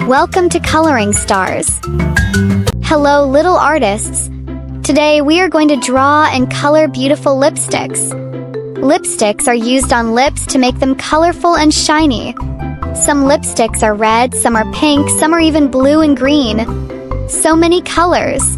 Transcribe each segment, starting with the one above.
Welcome to Coloring Stars. Hello, little artists. Today we are going to draw and color beautiful lipsticks. Lipsticks are used on lips to make them colorful and shiny. Some lipsticks are red, some are pink, some are even blue and green. So many colors.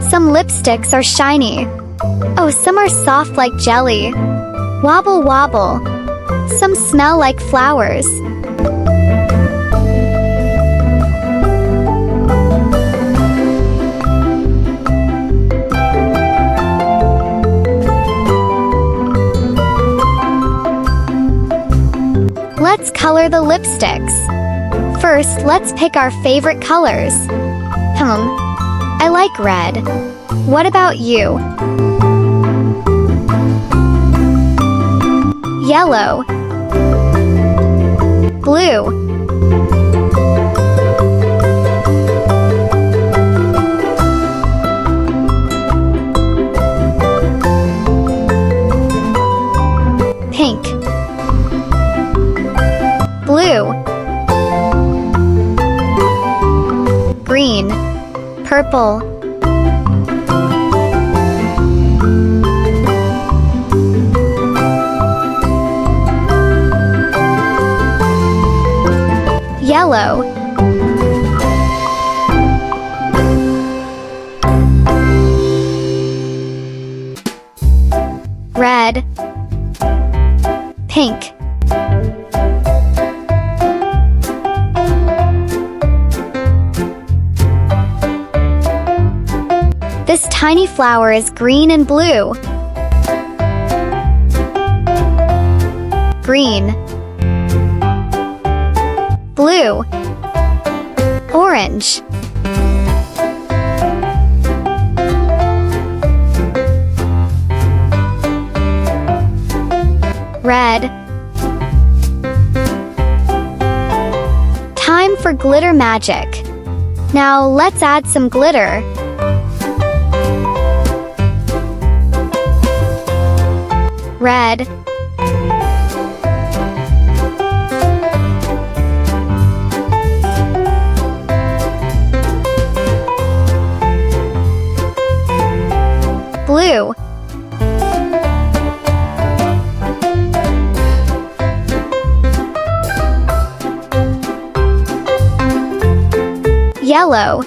Some lipsticks are shiny. Oh, some are soft like jelly. Wobble wobble. Some smell like flowers. Let's color the lipsticks. First, let's pick our favorite colors. I like red. What about you? Yellow. Blue. Pink. Blue. Green. Purple. Yellow. Red. Pink. This tiny flower is green and blue. Green. Blue. Orange. Red. Time for glitter magic. Now let's add some glitter. Red. Blue. Yellow.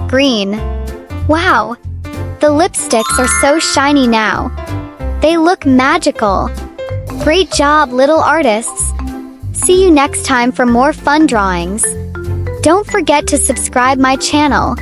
Green. Wow! The lipsticks are so shiny now. They look magical. Great job, little artists. See you next time for more fun drawings. Don't forget to subscribe my channel.